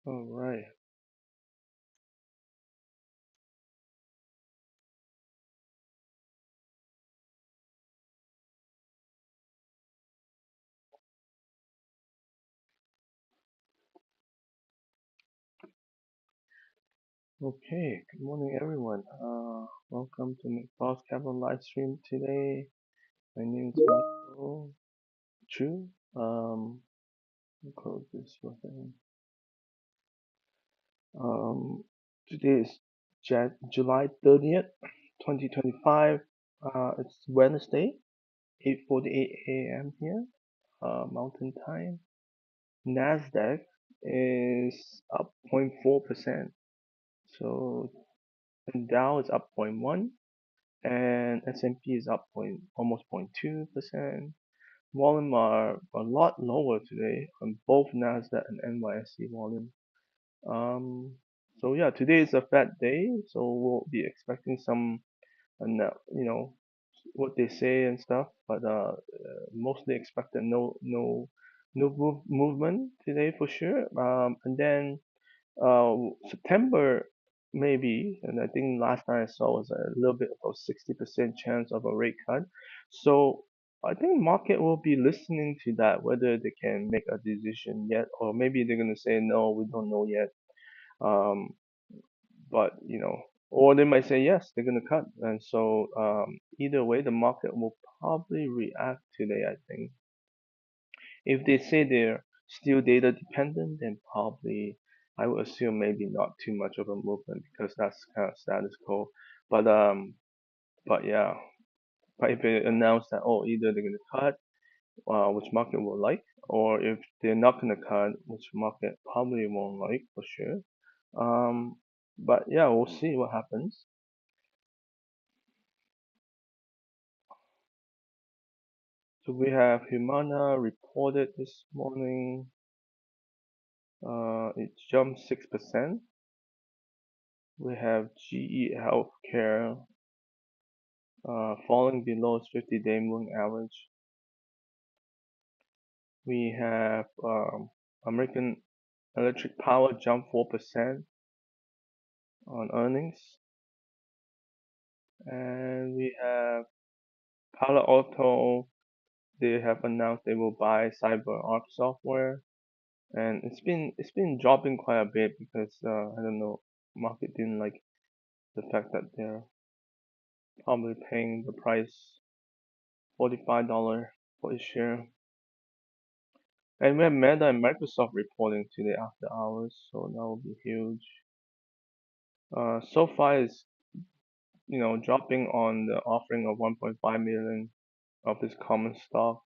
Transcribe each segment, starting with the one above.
All right. Okay. Good morning, everyone. Welcome to McBoss Capital live stream today. My name is Michael Chu. I'll close this for a second. Um, Today is July 30th, 2025. It's Wednesday, 8:48 a.m. here, Mountain Time. Nasdaq is up 0.4%. So and Dow is up 0.1, and S&P is up almost 0.2%. Volume are a lot lower today on both Nasdaq and NYSE volume. So yeah, today is a Fed day, so we'll be expecting some, you know, what they say and stuff, but mostly expected no movement today for sure. And then September maybe, and I think last time I saw was a little bit about 60% chance of a rate cut. So I think market will be listening to that, whether they can make a decision yet, or maybe they're gonna say no, we don't know yet. Um, but or they might say yes, they're gonna cut, and so either way, the market will probably react today. I think if they say they're still data dependent, then probably I would assume maybe not too much of a movement because that's kind of status quo. But yeah, but if they announce that either they're gonna cut, which market will like, or if they're not gonna cut, which market probably won't like for sure. Um, but yeah, we'll see what happens. So we have Humana reported this morning. It jumped 6%. We have GE Healthcare falling below its 50-day moving average. We have American Electric Power jumped 4% on earnings. And we have Palo Alto. They have announced they will buy CyberArk software, and it's been dropping quite a bit because I don't know, market didn't like the fact that they're probably paying the price $45 for a share. And we have Meta and Microsoft reporting today after hours, so that will be huge. SoFi is dropping on the offering of 1.5 million of its common stock.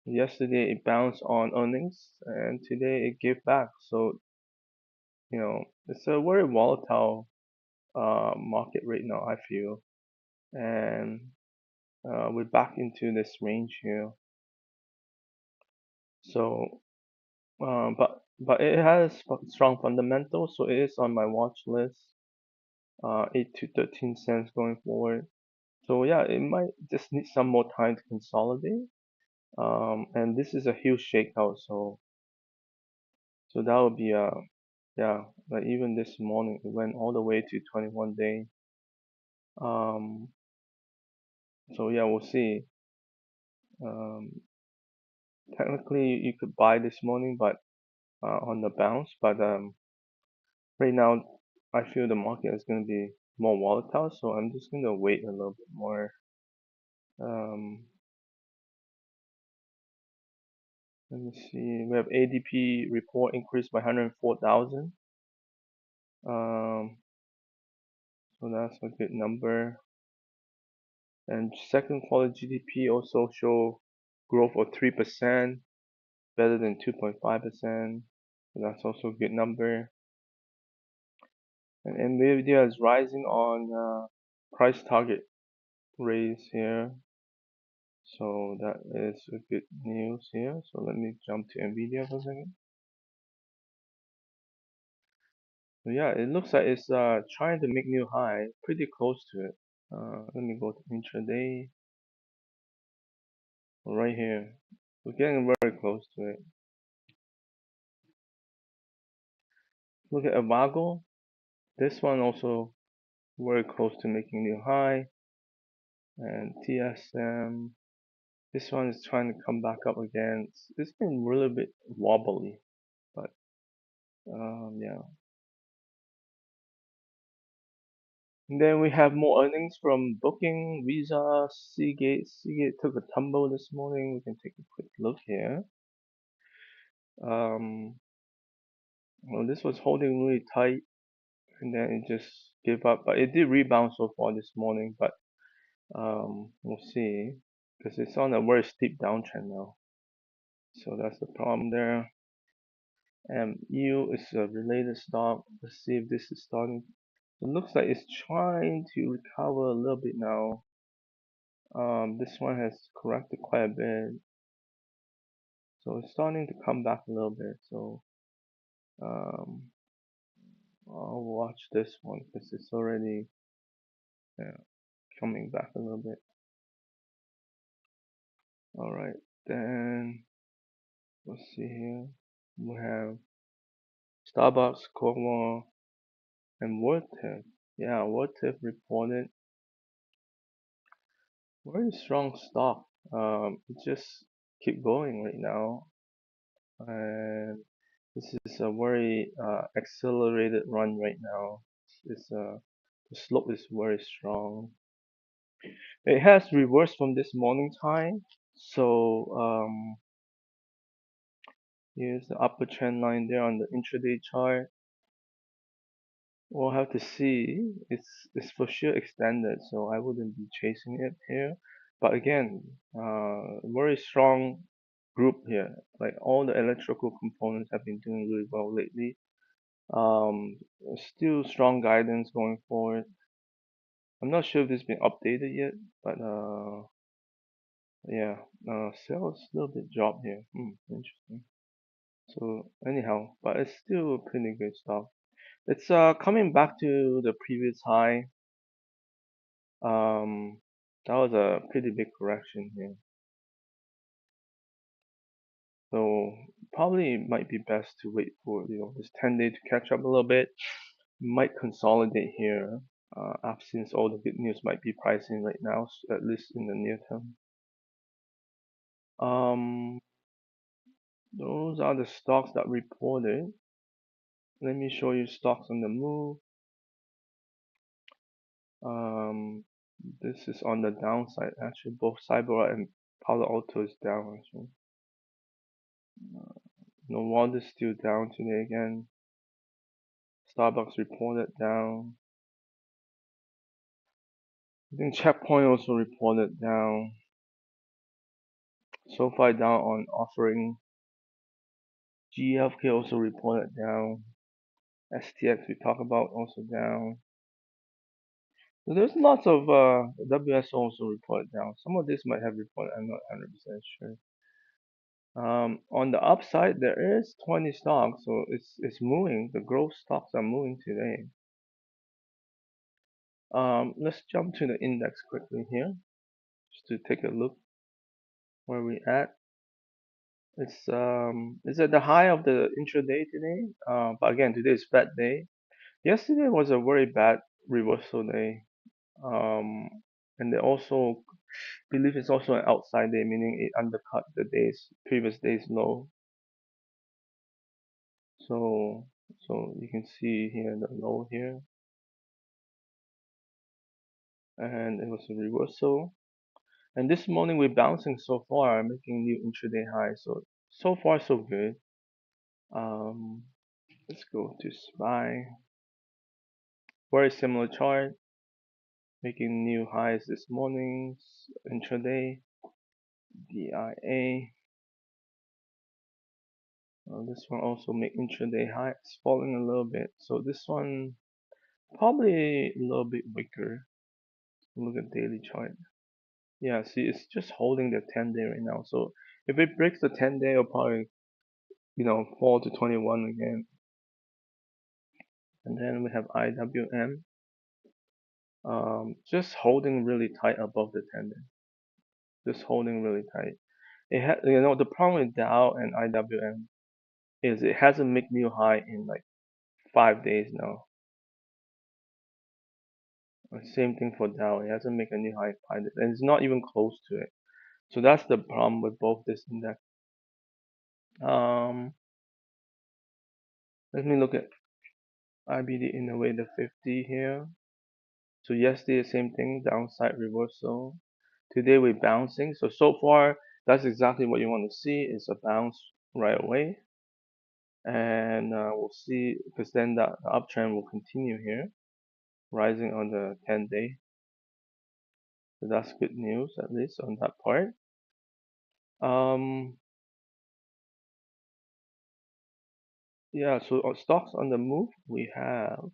Yesterday it bounced on earnings, and today it gave back. So it's a very volatile market right now, I feel, and we're back into this range here. So, but it has strong fundamentals, so it is on my watch list. 8 to 13 cents going forward. So yeah, it might just need some more time to consolidate. And this is a huge shakeout, so that would be yeah, like even this morning it went all the way to 21 day. Um, so yeah, we'll see. Um, Technically you could buy this morning, but on the bounce, but right now I feel the market is going to be more volatile, so I'm just going to wait a little bit more. Um, Let me see. We have ADP report increased by 104,000. Um, so that's a good number. And second quarter GDP also show growth of 3%, better than 2.5%. So that's also a good number. And NVIDIA is rising on price target raise here. So that is a good news here. So let me jump to NVIDIA for a second. So yeah, it looks like it's trying to make new high, pretty close to it. Let me go to intraday right here. We're getting very close to it. Look at Avago. This one also very close to making new high. And TSM. This one is trying to come back up again. It's been really bit wobbly, but yeah. And then we have more earnings from Booking, Visa, Seagate. Seagate took a tumble this morning. We can take a quick look here. Um, well, this was holding really tight, and then it just gave up. But it did rebound so far this morning. But we'll see, because it's on a very steep downtrend now. So that's the problem there. And EU is a related stock. Let's see if this is starting. It looks like it's trying to recover a little bit now. This one has corrected quite a bit, so it's starting to come back a little bit. So um, I'll watch this one because it's already yeah, coming back a little bit. All right, then let's see here. We have Starbucks, Cornwall, and Wortef. Yeah, Wortef reported very strong stock. It just keep going right now, and this is a very accelerated run right now. It's the slope is very strong. It has reversed from this morning's high, so here's the upper trend line there on the intraday chart. We'll have to see. It's for sure extended, so I wouldn't be chasing it here. But again, very strong group here. Like all the electrical components have been doing really well lately. Um, Still strong guidance going forward. I'm not sure if this has been updated yet, but yeah, sales a little bit drop here. Interesting. So anyhow, but it's still pretty good stuff. It's coming back to the previous high. Um, that was a pretty big correction here. So probably might be best to wait for this 10-day to catch up a little bit. Might consolidate here. Since all the good news might be pricing right now, at least in the near term. Um, those are the stocks that reported. Let me show you stocks on the move. Um, this is on the downside. Actually, both Cyber and Palo Alto is down. Actually, Novartis is still down today again. Starbucks reported down. I think Checkpoint also reported down. SoFi down on offering. GFK also reported down. STX we talk about also down. So there's lots of WS also reported down. Some of this might have reported. I'm not 100% sure. On the upside, there is 20 stocks, so it's moving. The growth stocks are moving today. Let's jump to the index quickly here, just to take a look where we at. It's at the high of the intraday today. But again, today is bad day. Yesterday was a very bad reversal day. Um, and they also believe it's also an outside day, meaning it undercut the previous day's low. So you can see here the low here, and it was a reversal. And this morning we're bouncing so far, making new intraday high. So far so good. Um, let's go to SPY. Very similar chart, making new highs this morning. Intraday, DIA. This one also make intraday high. It's falling a little bit. So this one probably a little bit weaker. Look at daily chart. Yeah, see, it's just holding the 10-day right now. So if it breaks the 10-day, it'll probably fall to 21 again. And then we have IWM, just holding really tight above the 10-day. Just holding really tight. The problem with Dow and IWM is it hasn't made new high in like 5 days now. Same thing for Dow. It hasn't made a new high in 5 days, and it's not even close to it. So that's the problem with both this index. Let me look at IBD Innovator 50 here. So yesterday, same thing, downside reversal. Today we're bouncing. So far, that's exactly what you want to see is a bounce right away. And we'll see, because then the uptrend will continue here, rising on the 10-day. So that's good news, at least on that part. Yeah, so stocks on the move, we have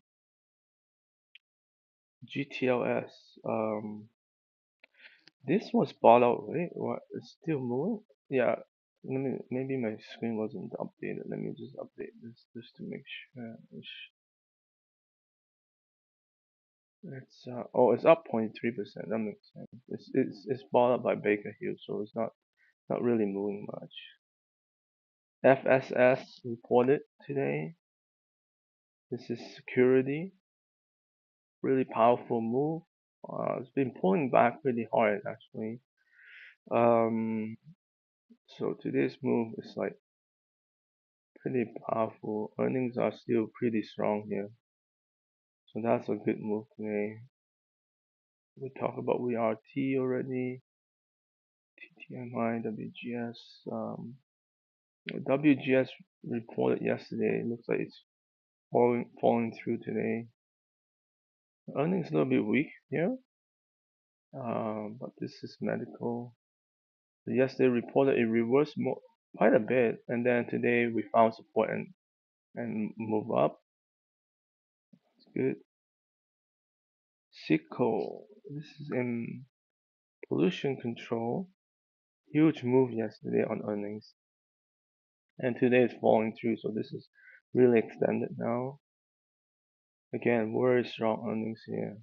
GTLS. This was bought out, right? What, it's still moving? Yeah, maybe my screen wasn't updated. Let me just update this just to make sure. Oh, it's up 0.3%. That makes sense. It's bought up by Baker Hughes, so it's not really moving much. FSS reported today. This is security. Really powerful move. It's been pulling back pretty hard actually. So today's move is like pretty powerful. Earnings are still pretty strong here. So that's a good move today. We talked about VRT already. TTMI, WGS. WGS reported yesterday. It looks like it's falling through today. Earnings a little bit weak here. But this is medical. So yesterday reported it reversed quite a bit, and then today we found support and move up. It's good. Sico, this is in pollution control. Huge move yesterday on earnings, and today it's falling through. So this is really extended now. Again, very strong earnings here.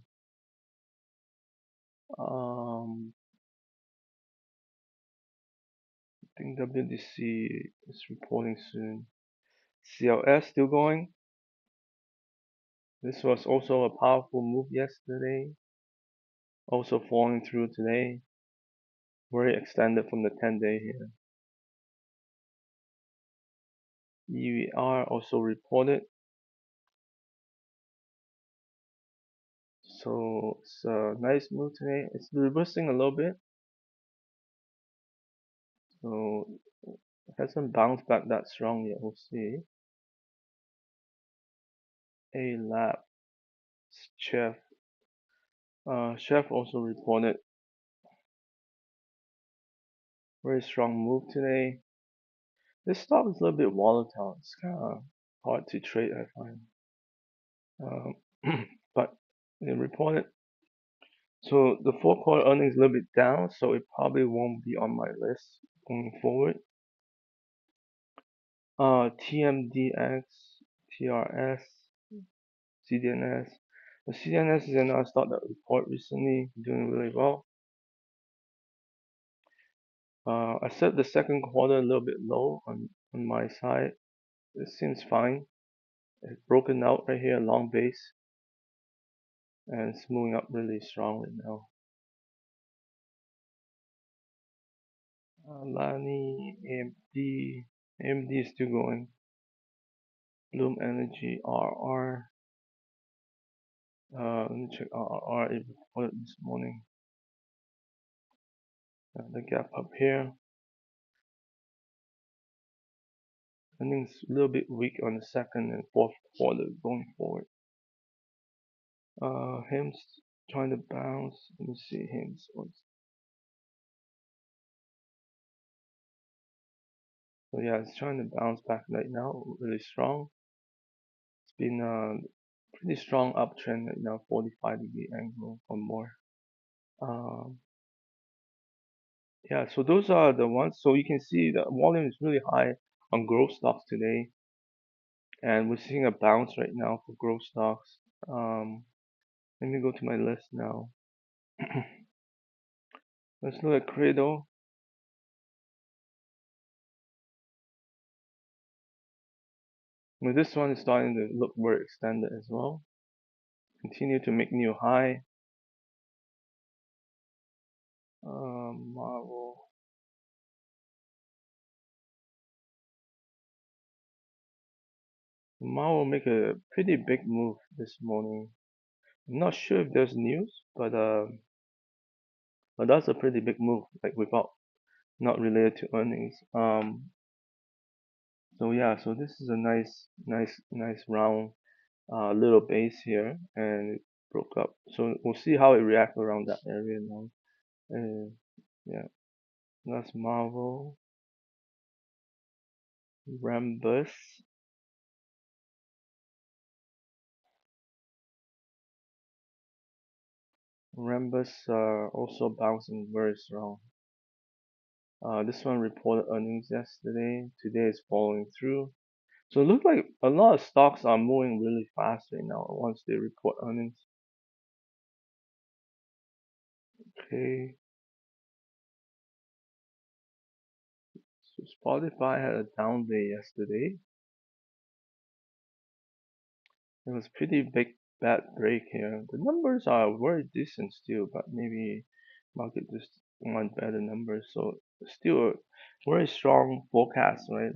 I think WDC is reporting soon. CLS still going. This was also a powerful move yesterday. Also falling through today. Very extended from the 10-day here. EVR also reported. So it's a nice move today. It's reversing a little bit. So it hasn't bounced back that strong yet. We'll see. A Lab, Chef. Chef also reported. Very strong move today. This stock is a little bit volatile. It's kind of hard to trade, I find. But they reported. So the fourth quarter earnings a little bit down, so it probably won't be on my list going forward. TMDX, TRS, CDNS. The CDNS is another stock that report recently, doing really well. I set the second quarter a little bit low on my side. It seems fine. It's broken out right here, long base, and it's moving up really strong right now. Lani, AMD, AMD is still going. Bloom Energy, RR. Let me check RR. It reported this morning. The gap up here. Earnings a little bit weak on the second and fourth quarter going forward. HIMS trying to bounce. Let me see HIMS. So yeah, it's trying to bounce back right now, really strong. It's been a pretty strong uptrend right now, 45-degree angle or more. Yeah, so those are the ones. So you can see the volume is really high on growth stocks today, and we're seeing a bounce right now for growth stocks. Let me go to my list now. Let's look at Credo. Well, this one is starting to look very extended as well. Continue to make new high. Marvel. Marvel make a pretty big move this morning. I'm not sure if there's news, but that's a pretty big move, like without not related to earnings. So yeah, so this is a nice round little base here, and it broke up. So we'll see how it reacts around that area now. Uh, yeah, that's Marvel, Rambus, Rambus also bouncing very strong. This one reported earnings yesterday. Today is following through. So it looks like a lot of stocks are moving really fast right now once they report earnings. Okay, so Spotify had a down day yesterday. It was pretty big bad break here. The numbers are very decent still, but maybe market just want better numbers. So still a very strong forecast, right?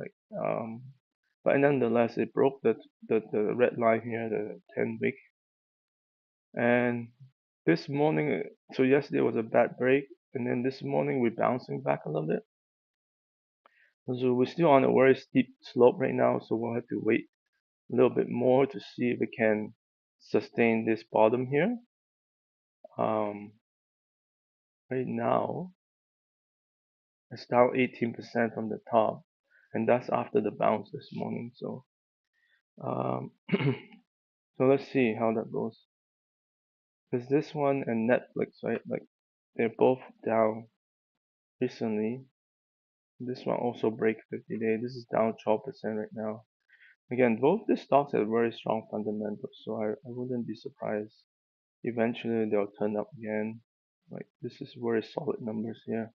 But nonetheless, it broke the red line here, the 10 week. And this morning, so yesterday was a bad break, and then this morning we're bouncing back a little bit. So we're still on a very steep slope right now, so we'll have to wait a little bit more to see if we can sustain this bottom here. Um, right now, it's down 18% from the top, and that's after the bounce this morning. Um, so let's see how that goes. Because this one and Netflix, right? Like they're both down recently. This one also break 50-day. This is down 12% right now. Again, both the stocks have very strong fundamentals, so I wouldn't be surprised. Eventually, they'll turn up again. Like this is very solid numbers here.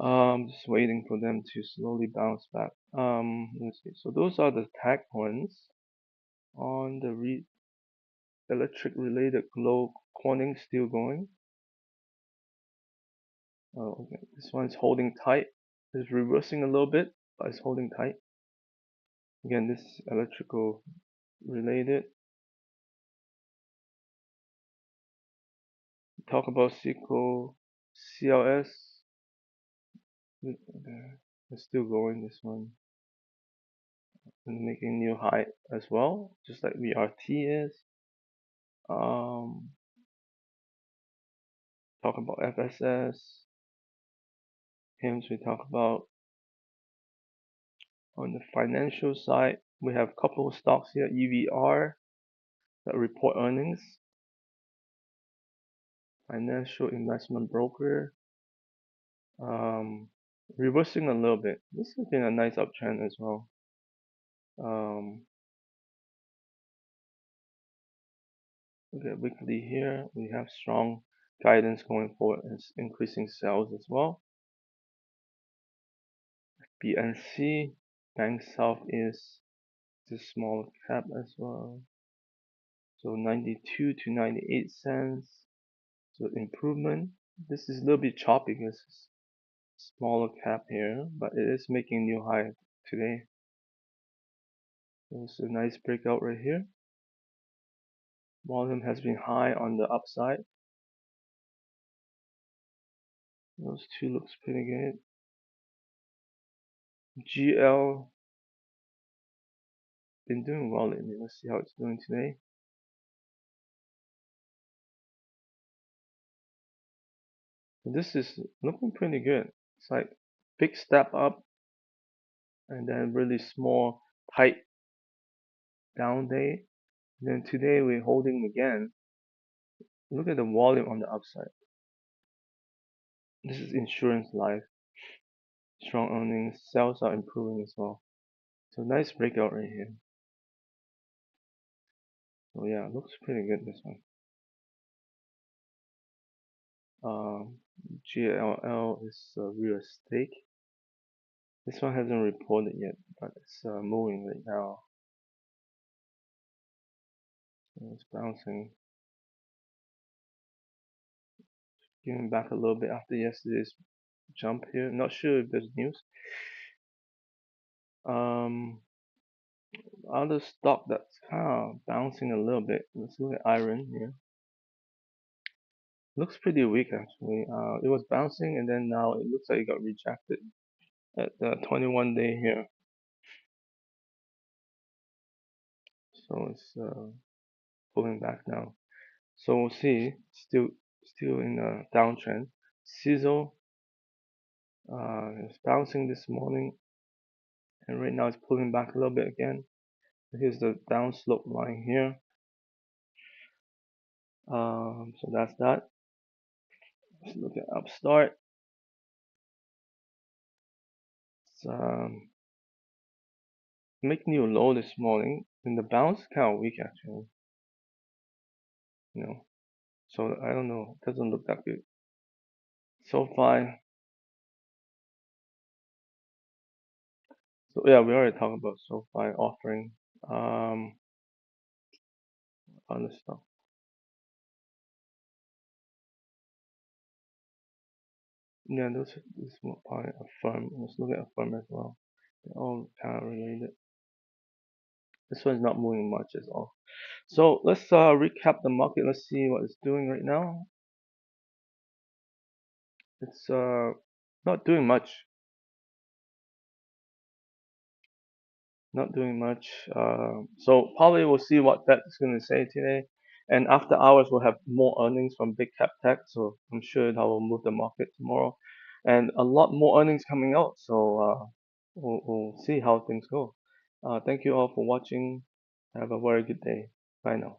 Just waiting for them to slowly bounce back. Let's see. So those are the tech ones. On the electric related glow, Corning still going. Oh, okay. This one's holding tight. It's reversing a little bit, but it's holding tight. Again, this is electrical related. Talk about SQL, CLS. It's still going. This one and making new high as well, just like VRT is. Um, talk about FSS. Hence, we talk about on the financial side, we have a couple of stocks here, EVR, that report earnings. Financial investment broker, um, reversing a little bit. This has been a nice uptrend as well. Um, okay, weekly here, we have strong guidance going forward and increasing sales as well. BNC, Bank South is the small cap as well. So 92 to 98 cents. So improvement. This is a little bit choppy because it's smaller cap here, but it is making new high today. So it's a nice breakout right here. Volume has been high on the upside. Those two looks pretty good. GL been doing well lately. Let's see how it's doing today. So this is looking pretty good. It's like big step up and then really small tight down day. And then today we're holding again. Look at the volume on the upside. This is insurance life. Strong earnings. Sales are improving as well. So nice breakout right here. So yeah, looks pretty good this one. Um, GLL is real estate. This one hasn't reported yet, but it's moving right now. So it's bouncing, giving back a little bit after yesterday's jump here. Not sure if there's news. Um, Other stock that's kind of bouncing a little bit. Let's look at iron here. Looks pretty weak actually. It was bouncing and then now it looks like it got rejected at the 21 day here. So it's pulling back now. So we'll see. Still in a downtrend. Sizzle is bouncing this morning and right now it's pulling back a little bit again. Here's the downslope line here. So that's that. Let's look at Upstart. It's making new low this morning, and the bounce kind of weak actually. You know, so I don't know. It doesn't look that good. SoFi. So yeah, we already talked about SoFi offering. Um, Other stuff. Yeah, this is more probably a firm. Let's look at a firm as well. They're all kind of related. This one's not moving much at all. So let's recap the market. Let's see what it's doing right now. It's not doing much. Not doing much. So probably we'll see what Fed's going to say today. And after hours, we'll have more earnings from big cap tech. So I'm sure that will move the market tomorrow. And a lot more earnings coming out. So we'll see how things go. Thank you all for watching. Have a very good day. Bye now.